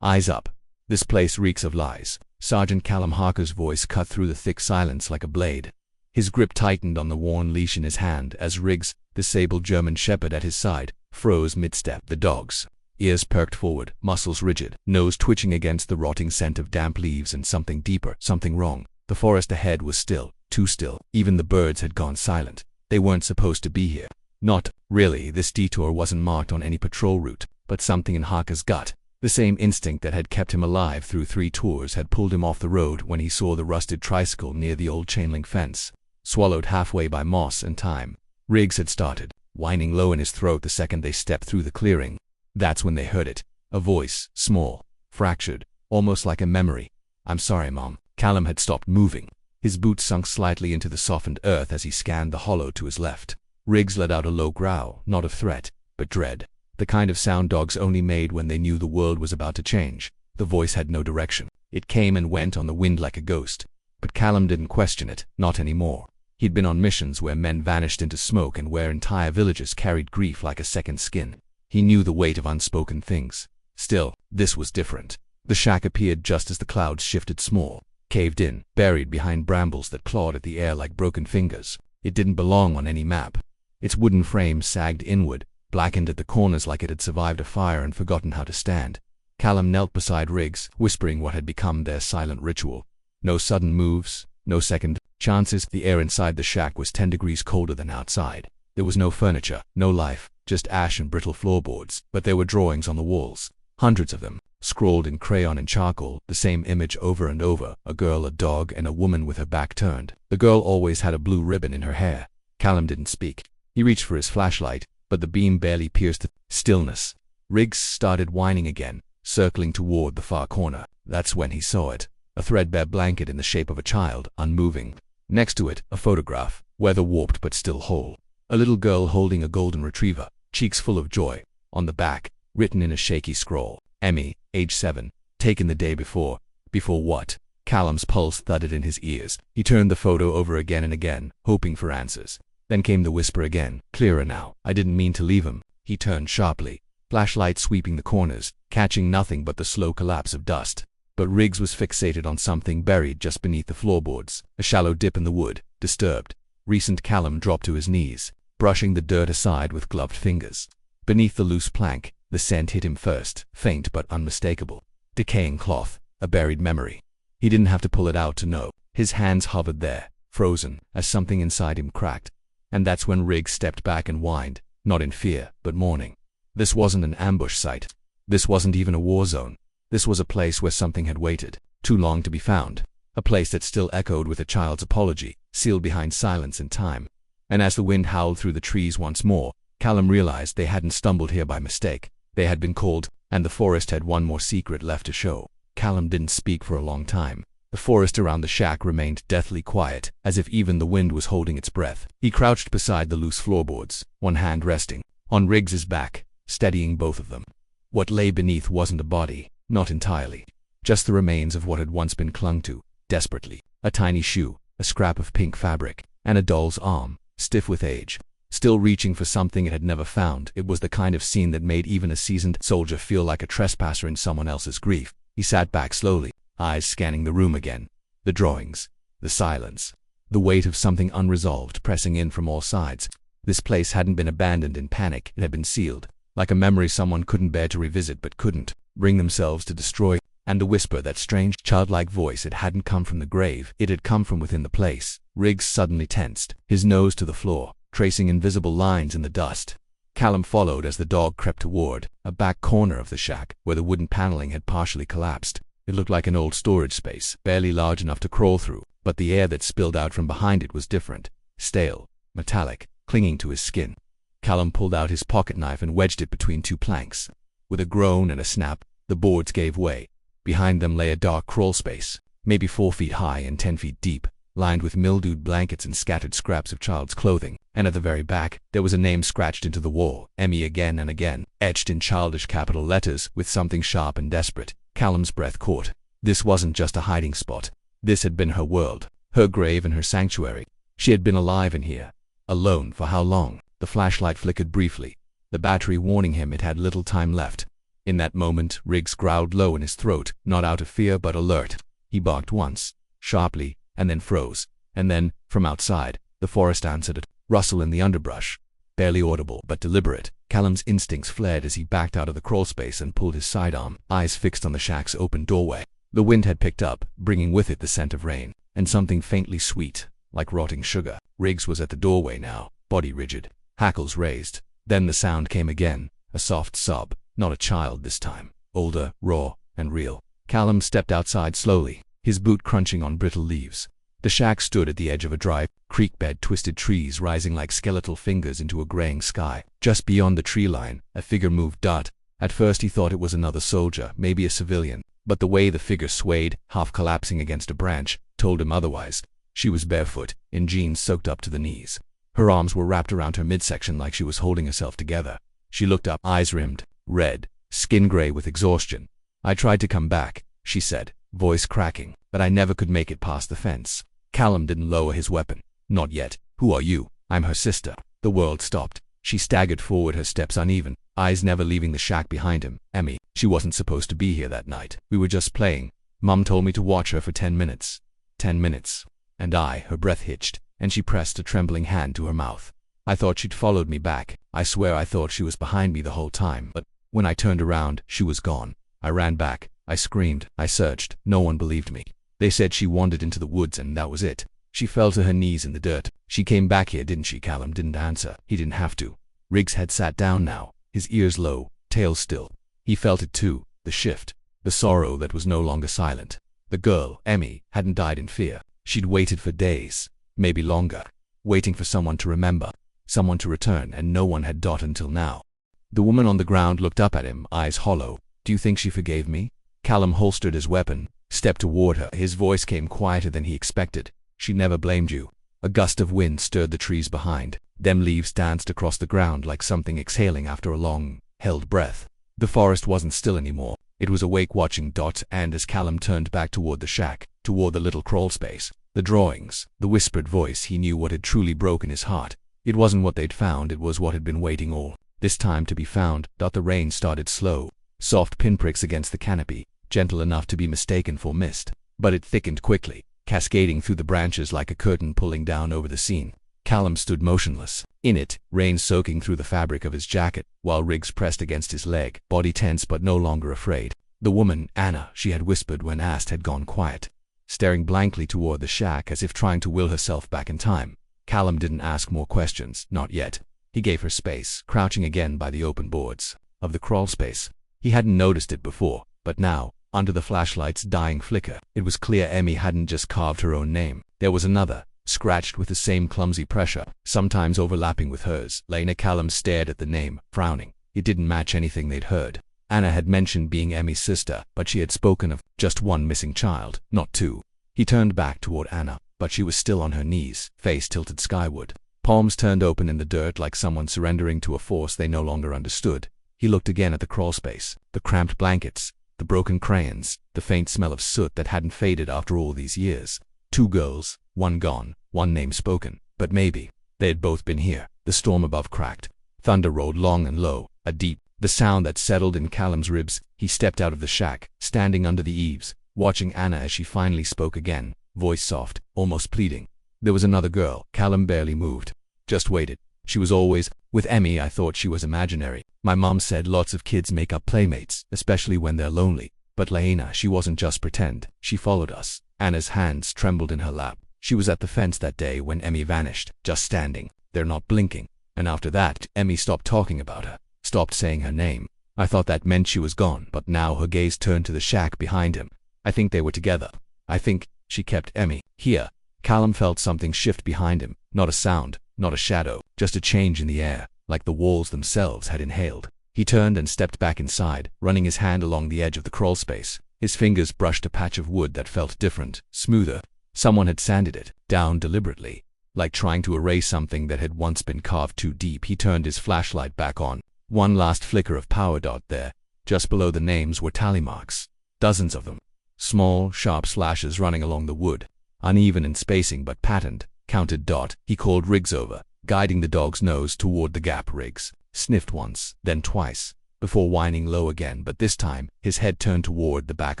Eyes up. This place reeks of lies. Sergeant Callum Harker's voice cut through the thick silence like a blade. His grip tightened on the worn leash in his hand as Riggs, the sable German shepherd at his side, froze mid-step. The dog's ears perked forward, muscles rigid, nose twitching against the rotting scent of damp leaves and something deeper, something wrong. The forest ahead was still, too still. Even the birds had gone silent. They weren't supposed to be here. Not, really, this detour wasn't marked on any patrol route, but something in Harker's gut, the same instinct that had kept him alive through 3 tours, had pulled him off the road when he saw the rusted tricycle near the old chain-link fence, swallowed halfway by moss and time. Riggs had started, whining low in his throat the second they stepped through the clearing. That's when they heard it. A voice, small, fractured, almost like a memory. "I'm sorry, Mom." Callum had stopped moving. His boots sunk slightly into the softened earth as he scanned the hollow to his left. Riggs let out a low growl, not of threat, but dread. The kind of sound dogs only made when they knew the world was about to change. The voice had no direction. It came and went on the wind like a ghost. But Callum didn't question it, not anymore. He'd been on missions where men vanished into smoke and where entire villages carried grief like a second skin. He knew the weight of unspoken things. Still, this was different. The shack appeared just as the clouds shifted small, caved in, buried behind brambles that clawed at the air like broken fingers. It didn't belong on any map. Its wooden frame sagged inward, blackened at the corners like it had survived a fire and forgotten how to stand. Callum knelt beside Riggs, whispering what had become their silent ritual. No sudden moves, no second chances. The air inside the shack was 10 degrees colder than outside. There was no furniture, no life, just ash and brittle floorboards, but there were drawings on the walls. Hundreds of them, scrawled in crayon and charcoal, the same image over and over, a girl, a dog, and a woman with her back turned. The girl always had a blue ribbon in her hair. Callum didn't speak. He reached for his flashlight, but the beam barely pierced the stillness. Riggs started whining again, circling toward the far corner. That's when he saw it. A threadbare blanket in the shape of a child, unmoving. Next to it, a photograph, weather-warped but still whole. A little girl holding a golden retriever, cheeks full of joy. On the back, written in a shaky scrawl, Emmy, age 7, taken the day before. Before what? Callum's pulse thudded in his ears. He turned the photo over again and again, hoping for answers. Then came the whisper again, clearer now. "I didn't mean to leave him." He turned sharply, flashlight sweeping the corners, catching nothing but the slow collapse of dust. But Riggs was fixated on something buried just beneath the floorboards, a shallow dip in the wood, disturbed. Recent. Callum dropped to his knees, brushing the dirt aside with gloved fingers. Beneath the loose plank, the scent hit him first, faint but unmistakable. Decaying cloth, a buried memory. He didn't have to pull it out to know. His hands hovered there, frozen, as something inside him cracked. And that's when Riggs stepped back and whined, not in fear, but mourning. This wasn't an ambush site. This wasn't even a war zone. This was a place where something had waited, too long to be found. A place that still echoed with a child's apology, sealed behind silence and time. And as the wind howled through the trees once more, Callum realized they hadn't stumbled here by mistake. They had been called, and the forest had one more secret left to show. Callum didn't speak for a long time. The forest around the shack remained deathly quiet, as if even the wind was holding its breath. He crouched beside the loose floorboards, one hand resting on Riggs's back, steadying both of them. What lay beneath wasn't a body, not entirely. Just the remains of what had once been clung to, desperately. A tiny shoe, a scrap of pink fabric, and a doll's arm, stiff with age, still reaching for something it had never found. It was the kind of scene that made even a seasoned soldier feel like a trespasser in someone else's grief. He sat back slowly, eyes scanning the room again. The drawings, the silence, the weight of something unresolved pressing in from all sides. This place hadn't been abandoned in panic. It had been sealed, like a memory someone couldn't bear to revisit but couldn't bring themselves to destroy. And the whisper, that strange, childlike voice, it hadn't come from the grave. It had come from within the place. Riggs suddenly tensed, his nose to the floor, tracing invisible lines in the dust. Callum followed as the dog crept toward a back corner of the shack, where the wooden paneling had partially collapsed. It looked like an old storage space, barely large enough to crawl through, but the air that spilled out from behind it was different, stale, metallic, clinging to his skin. Callum pulled out his pocket knife and wedged it between 2 planks. With a groan and a snap, the boards gave way. Behind them lay a dark crawl space, maybe 4 feet high and 10 feet deep, lined with mildewed blankets and scattered scraps of child's clothing. And at the very back, there was a name scratched into the wall, Emmy, again and again, etched in childish capital letters with something sharp and desperate. Callum's breath caught. This wasn't just a hiding spot. This had been her world, her grave and her sanctuary. She had been alive in here. Alone for how long? The flashlight flickered briefly, the battery warning him it had little time left. In that moment, Riggs growled low in his throat, not out of fear but alert. He barked once, sharply, and then froze. And then, from outside, the forest answered a rustle in the underbrush. Barely audible but deliberate, Callum's instincts flared as he backed out of the crawlspace and pulled his sidearm, eyes fixed on the shack's open doorway. The wind had picked up, bringing with it the scent of rain, and something faintly sweet, like rotting sugar. Riggs was at the doorway now, body rigid, hackles raised. Then the sound came again, a soft sob, not a child this time, older, raw, and real. Callum stepped outside slowly, his boot crunching on brittle leaves. The shack stood at the edge of a dry creek bed, twisted trees rising like skeletal fingers into a graying sky. Just beyond the tree line, a figure moved. At first he thought it was another soldier, maybe a civilian, but the way the figure swayed, half collapsing against a branch, told him otherwise. She was barefoot, in jeans soaked up to the knees. Her arms were wrapped around her midsection like she was holding herself together. She looked up, eyes rimmed, red, skin gray with exhaustion. "I tried to come back," she said, voice cracking, "but I never could make it past the fence." Callum didn't lower his weapon. "Not yet. Who are you?" "I'm her sister." The world stopped. She staggered forward, her steps uneven, eyes never leaving the shack behind him. "Emmy. She wasn't supposed to be here that night. We were just playing. Mum told me to watch her for 10 minutes. 10 minutes. And her breath hitched, and she pressed a trembling hand to her mouth. I thought she'd followed me back. I swear I thought she was behind me the whole time, but when I turned around, she was gone. I ran back. I screamed. I searched. No one believed me. They said she wandered into the woods and that was it. She fell to her knees in the dirt. She came back here, didn't she?" Callum didn't answer. He didn't have to. Riggs had sat down now, his ears low, tail still. He felt it too, the shift, the sorrow that was no longer silent. The girl, Emmy, hadn't died in fear. She'd waited for days, maybe longer, waiting for someone to remember, someone to return, and no one had until now. The woman on the ground looked up at him, eyes hollow. "Do you think she forgave me?" Callum holstered his weapon, stepped toward her. His voice came quieter than he expected. "She never blamed you." A gust of wind stirred the trees behind. Them leaves danced across the ground like something exhaling after a long, held breath. The forest wasn't still anymore. It was awake, watching. And as Callum turned back toward the shack, toward the little crawl space, the drawings, the whispered voice, he knew what had truly broken his heart. It wasn't what they'd found, it was what had been waiting all this time to be found. The rain started slow, soft pinpricks against the canopy, gentle enough to be mistaken for mist. But it thickened quickly, cascading through the branches like a curtain pulling down over the scene. Callum stood motionless. In it, rain soaking through the fabric of his jacket, while Riggs pressed against his leg, body tense but no longer afraid. The woman, Anna, she had whispered when asked, had gone quiet, staring blankly toward the shack as if trying to will herself back in time. Callum didn't ask more questions, not yet. He gave her space, crouching again by the open boards of the crawl space. He hadn't noticed it before, but now, under the flashlight's dying flicker, it was clear Emmy hadn't just carved her own name. There was another, scratched with the same clumsy pressure, sometimes overlapping with hers. Lena. Callum stared at the name, frowning. It didn't match anything they'd heard. Anna had mentioned being Emmy's sister, but she had spoken of just one missing child, not two. He turned back toward Anna, but she was still on her knees, face tilted skyward, palms turned open in the dirt like someone surrendering to a force they no longer understood. He looked again at the crawlspace, the cramped blankets, the broken crayons, the faint smell of soot that hadn't faded after all these years. Two girls, one gone, one name spoken, but maybe they had both been here. The storm above cracked. Thunder rolled long and low, a deep, the sound that settled in Callum's ribs. He stepped out of the shack, standing under the eaves, watching Anna as she finally spoke again, voice soft, almost pleading. "There was another girl." Callum barely moved, just waited. "She was always with Emmy. I thought she was imaginary. My mom said lots of kids make up playmates, especially when they're lonely. But Lena, she wasn't just pretend. She followed us." Anna's hands trembled in her lap. "She was at the fence that day when Emmy vanished, just standing there, not blinking. And after that, Emmy stopped talking about her, stopped saying her name. I thought that meant she was gone, but now." Her gaze turned to the shack behind him. "I think they were together. I think she kept Emmy here." Callum felt something shift behind him, not a sound, not a shadow, just a change in the air, like the walls themselves had inhaled. He turned and stepped back inside, running his hand along the edge of the crawlspace. His fingers brushed a patch of wood that felt different, smoother. Someone had sanded it down deliberately, like trying to erase something that had once been carved too deep. He turned his flashlight back on. One last flicker of power. There, just below the names, were tally marks. Dozens of them. Small, sharp slashes running along the wood. Uneven in spacing but patterned. Counted. He called Riggs over, guiding the dog's nose toward the gap. Riggs sniffed once, then twice. before whining low again, but this time his head turned toward the back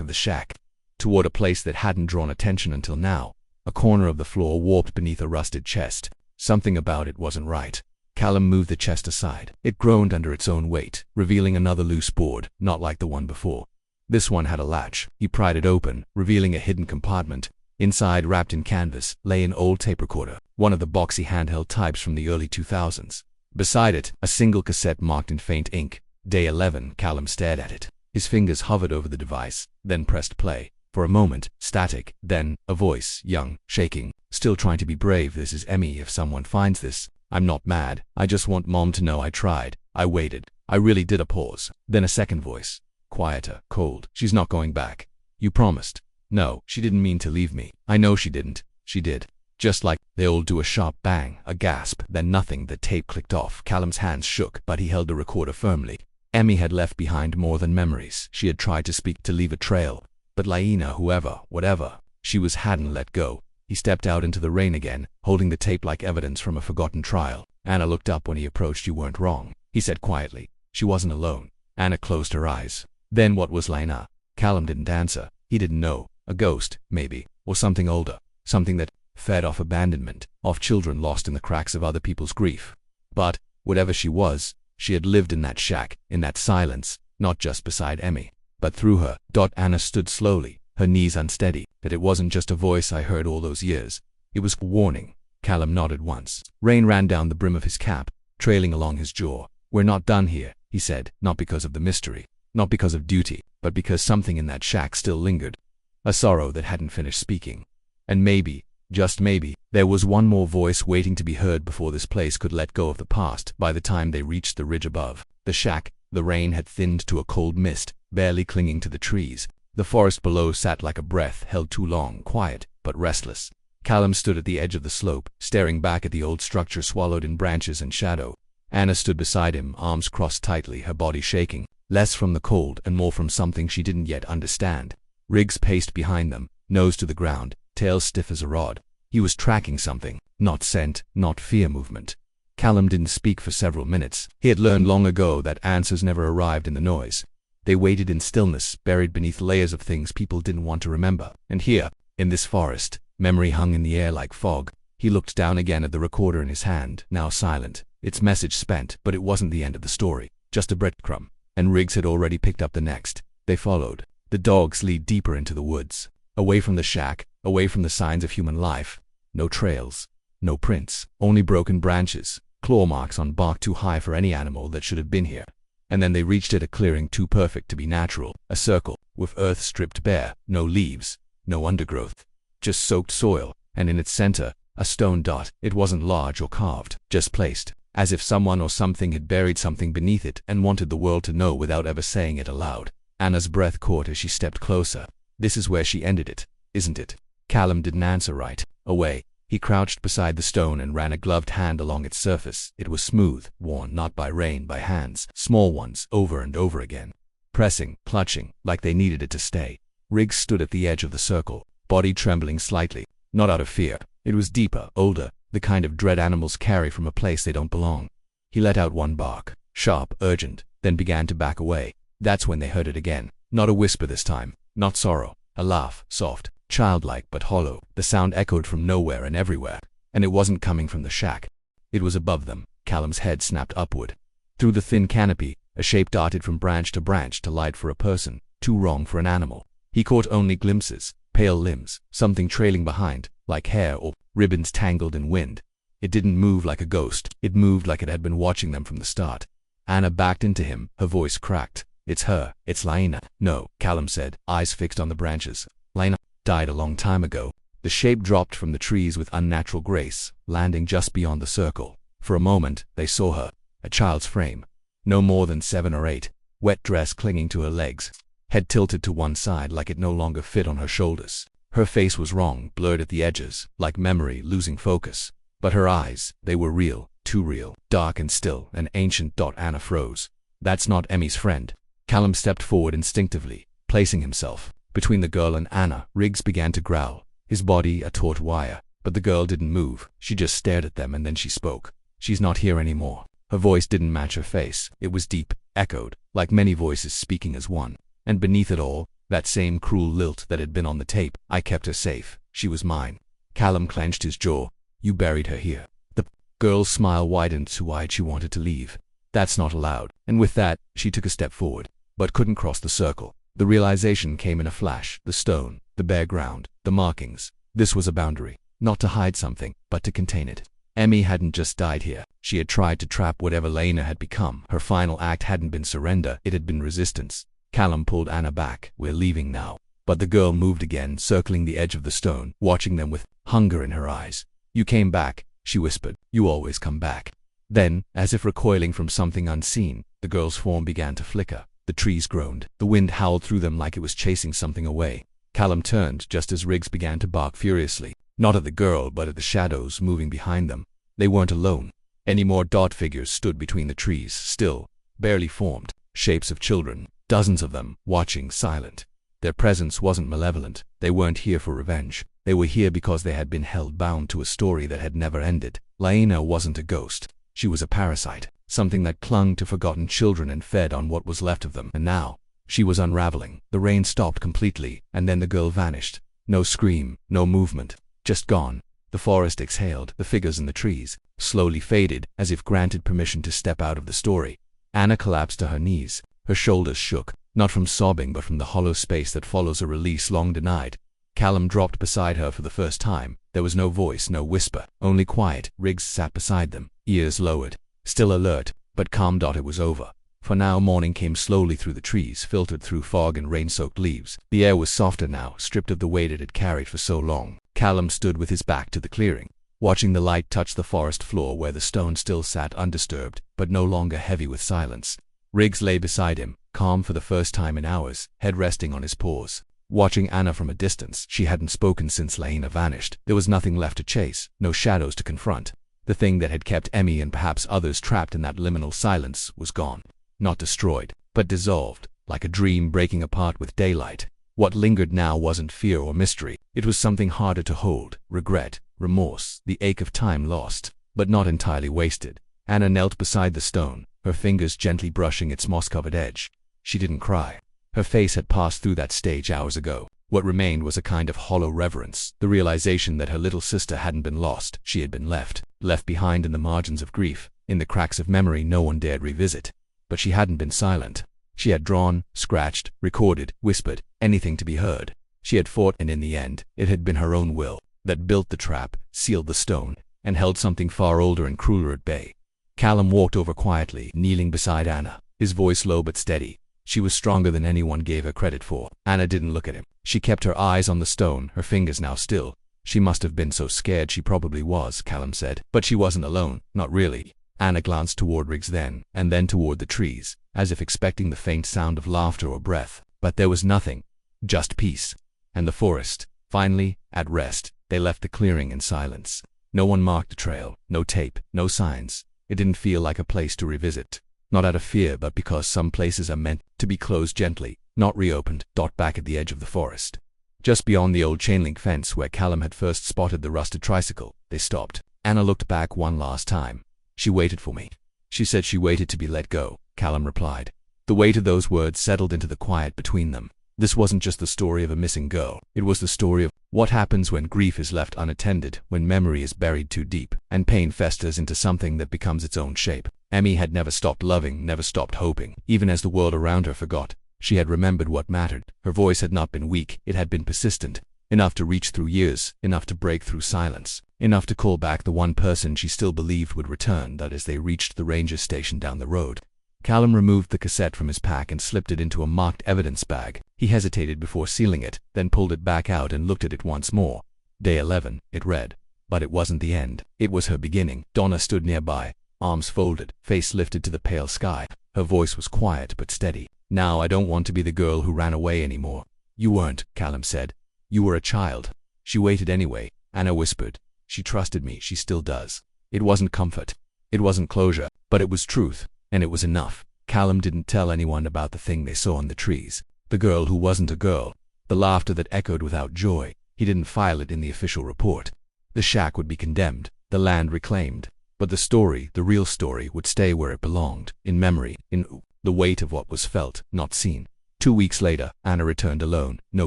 of the shack, toward a place that hadn't drawn attention until now. A corner of the floor warped beneath a rusted chest. Something about it wasn't right. Callum moved the chest aside. It groaned under its own weight, revealing another loose board, not like the one before. This one had a latch. He pried it open, revealing a hidden compartment. Inside, wrapped in canvas, lay an old tape recorder, one of the boxy handheld types from the early 2000s. Beside it, a single cassette marked in faint ink. Day 11. Callum stared at it. His fingers hovered over the device, then pressed play. For a moment, static, then a voice, young, shaking, still trying to be brave. "This is Emmy. If someone finds this, I'm not mad. I just want Mom to know I tried. I waited. I really did." A pause. Then a second voice. Quieter, cold. "She's not going back. You promised." "No, she didn't mean to leave me." "I know she didn't." "She did." Just like. They all do a sharp bang, a gasp, then nothing. The tape clicked off. Callum's hands shook, but he held the recorder firmly. Emmy had left behind more than memories. She had tried to speak, to leave a trail. But Laina, whoever, whatever she was, hadn't let go. He stepped out into the rain again, holding the tape like evidence from a forgotten trial. Anna looked up when he approached. "You weren't wrong," he said quietly. She wasn't alone. Anna closed her eyes. Then what was Laina? Callum didn't answer. He didn't know. A ghost, maybe, or something older. Something that fed off abandonment, off children lost in the cracks of other people's grief. But, whatever she was, she had lived in that shack, in that silence, not just beside Emmy, but through her. Anna stood slowly, her knees unsteady. That it wasn't just a voice I heard all those years. It was warning. Callum nodded once. Rain ran down the brim of his cap, trailing along his jaw. "We're not done here," he said, not because of the mystery, not because of duty, but because something in that shack still lingered. A sorrow that hadn't finished speaking. And maybe, just maybe, there was one more voice waiting to be heard before this place could let go of the past. By the time they reached the ridge above the shack, the rain had thinned to a cold mist, barely clinging to the trees. The forest below sat like a breath held too long, quiet, but restless. Callum stood at the edge of the slope, staring back at the old structure swallowed in branches and shadow. Anna stood beside him, arms crossed tightly, her body shaking, less from the cold and more from something she didn't yet understand. Riggs paced behind them, nose to the ground, tail stiff as a rod. He was tracking something, not scent, not fear movement. Callum didn't speak for several minutes. He had learned long ago that answers never arrived in the noise. They waited in stillness, buried beneath layers of things people didn't want to remember. And here, in this forest, memory hung in the air like fog. He looked down again at the recorder in his hand, now silent, its message spent, but it wasn't the end of the story, just a breadcrumb. And Riggs had already picked up the next. They followed. The dogs lead deeper into the woods, away from the shack, away from the signs of human life. No trails, no prints, only broken branches, claw marks on bark too high for any animal that should have been here. And then they reached it, a clearing too perfect to be natural, a circle, with earth stripped bare, no leaves, no undergrowth, just soaked soil, and in its center, a stone dot. It wasn't large or carved, just placed, as if someone or something had buried something beneath it and wanted the world to know without ever saying it aloud. Anna's breath caught as she stepped closer. This is where she ended it, isn't it? Callum didn't answer right away. He crouched beside the stone and ran a gloved hand along its surface. It was smooth, worn not by rain, by hands, small ones, over and over again, pressing, clutching, like they needed it to stay. Riggs stood at the edge of the circle, body trembling slightly, not out of fear. It was deeper, older, the kind of dread animals carry from a place they don't belong. He let out one bark, sharp, urgent, then began to back away. That's when they heard it again. Not a whisper this time, not sorrow, a laugh, soft, childlike but hollow. The sound echoed from nowhere and everywhere, and it wasn't coming from the shack. It was above them. Callum's head snapped upward. Through the thin canopy, a shape darted from branch to light for a person, too wrong for an animal. He caught only glimpses, pale limbs, something trailing behind, like hair or ribbons tangled in wind. It didn't move like a ghost. It moved like it had been watching them from the start. Anna backed into him, her voice cracked. "It's her. It's Laina." "No," Callum said, eyes fixed on the branches. "Laina died a long time ago." The shape dropped from the trees with unnatural grace, landing just beyond the circle. For a moment, they saw her, a child's frame, no more than 7 or 8, wet dress clinging to her legs, head tilted to one side like it no longer fit on her shoulders. Her face was wrong, blurred at the edges, like memory losing focus. But her eyes, they were real, too real, dark and still, and ancient. Anna froze. "That's not Emmy's friend." Callum stepped forward instinctively, placing himself between the girl and Anna. Riggs began to growl, his body a taut wire, but the girl didn't move. She just stared at them, and then she spoke. "She's not here anymore." Her voice didn't match her face. It was deep, echoed, like many voices speaking as one. And beneath it all, that same cruel lilt that had been on the tape. I kept her safe. She was mine. Callum clenched his jaw. You buried her here. The girl's smile widened so wide she wanted to leave. That's not allowed. And with that, she took a step forward, but couldn't cross the circle. The realization came in a flash. The stone, the bare ground, the markings. This was a boundary. Not to hide something, but to contain it. Emmy hadn't just died here. She had tried to trap whatever Lena had become. Her final act hadn't been surrender, it had been resistance. Callum pulled Anna back. We're leaving now. But the girl moved again, circling the edge of the stone, watching them with hunger in her eyes. You came back, she whispered. You always come back. Then, as if recoiling from something unseen, the girl's form began to flicker. The trees groaned. The wind howled through them like it was chasing something away. Callum turned just as Riggs began to bark furiously. Not at the girl, but at the shadows moving behind them. They weren't alone. Any more dot figures stood between the trees, still, barely formed. Shapes of children, dozens of them, watching, silent. Their presence wasn't malevolent. They weren't here for revenge. They were here because they had been held bound to a story that had never ended. Lena wasn't a ghost. She was a parasite, something that clung to forgotten children and fed on what was left of them. And now, she was unraveling. The rain stopped completely, and then the girl vanished. No scream, no movement. Just gone. The forest exhaled. The figures in the trees slowly faded, as if granted permission to step out of the story. Anna collapsed to her knees. Her shoulders shook, not from sobbing but from the hollow space that follows a release long denied. Callum dropped beside her for the first time. There was no voice, no whisper, only quiet. Riggs sat beside them, ears lowered, still alert, but calm. It was over. For now morning came slowly through the trees, filtered through fog and rain-soaked leaves. The air was softer now, stripped of the weight it had carried for so long. Callum stood with his back to the clearing, watching the light touch the forest floor where the stone still sat undisturbed, but no longer heavy with silence. Riggs lay beside him, calm for the first time in hours, head resting on his paws. Watching Anna from a distance, she hadn't spoken since Lena vanished. There was nothing left to chase, no shadows to confront. The thing that had kept Emmy and perhaps others trapped in that liminal silence was gone. Not destroyed, but dissolved, like a dream breaking apart with daylight. What lingered now wasn't fear or mystery. It was something harder to hold. Regret, remorse, the ache of time lost, but not entirely wasted. Anna knelt beside the stone, her fingers gently brushing its moss-covered edge. She didn't cry. Her face had passed through that stage hours ago. What remained was a kind of hollow reverence, the realization that her little sister hadn't been lost. She had been left behind in the margins of grief, in the cracks of memory no one dared revisit. But she hadn't been silent. She had drawn, scratched, recorded, whispered, anything to be heard. She had fought, and in the end, it had been her own will that built the trap, sealed the stone, and held something far older and crueler at bay. Callum walked over quietly, kneeling beside Anna, his voice low but steady. She was stronger than anyone gave her credit for. Anna didn't look at him. She kept her eyes on the stone, her fingers now still. She must have been so scared. She probably was, Callum said. But she wasn't alone, not really. Anna glanced toward Riggs then, and then toward the trees, as if expecting the faint sound of laughter or breath. But there was nothing. Just peace. And the forest. Finally, at rest, they left the clearing in silence. No one marked the trail, no tape, no signs. It didn't feel like a place to revisit. Not out of fear, but because some places are meant to be closed gently, not reopened. Back at the edge of the forest, just beyond the old chain-link fence where Callum had first spotted the rusted tricycle, they stopped. Anna looked back one last time. She waited for me. She said she waited to be let go, Callum replied. The weight of those words settled into the quiet between them. This wasn't just the story of a missing girl. It was the story of what happens when grief is left unattended, when memory is buried too deep, and pain festers into something that becomes its own shape. Emmy had never stopped loving, never stopped hoping. Even as the world around her forgot, she had remembered what mattered. Her voice had not been weak, it had been persistent. Enough to reach through years, enough to break through silence, enough to call back the one person she still believed would return. That as they reached the ranger station down the road, Callum removed the cassette from his pack and slipped it into a marked evidence bag. He hesitated before sealing it, then pulled it back out and looked at it once more. Day 11, it read. But it wasn't the end. It was her beginning. Donna stood nearby, arms folded, face lifted to the pale sky. Her voice was quiet but steady. Now I don't want to be the girl who ran away anymore. You weren't, Callum said. You were a child. She waited anyway, Anna whispered. She trusted me, she still does. It wasn't comfort. It wasn't closure, but it was truth. And it was enough. Callum didn't tell anyone about the thing they saw in the trees. The girl who wasn't a girl. The laughter that echoed without joy. He didn't file it in the official report. The shack would be condemned. The land reclaimed. But the story, the real story, would stay where it belonged. In memory. In the weight of what was felt, not seen. 2 weeks later, Anna returned alone. No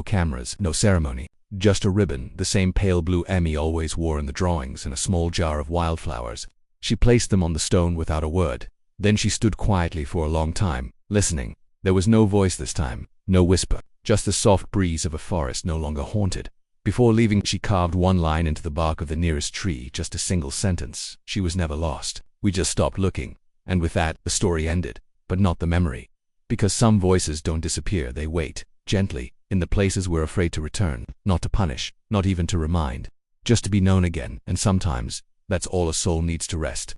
cameras, no ceremony. Just a ribbon, the same pale blue Emmy always wore in the drawings, and a small jar of wildflowers. She placed them on the stone without a word. Then she stood quietly for a long time, listening. There was no voice this time, no whisper, just the soft breeze of a forest no longer haunted. Before leaving, she carved one line into the bark of the nearest tree, just a single sentence. She was never lost. We just stopped looking. And with that, the story ended. But not the memory. Because some voices don't disappear, they wait, gently, in the places we're afraid to return, not to punish, not even to remind, just to be known again, and sometimes, that's all a soul needs to rest.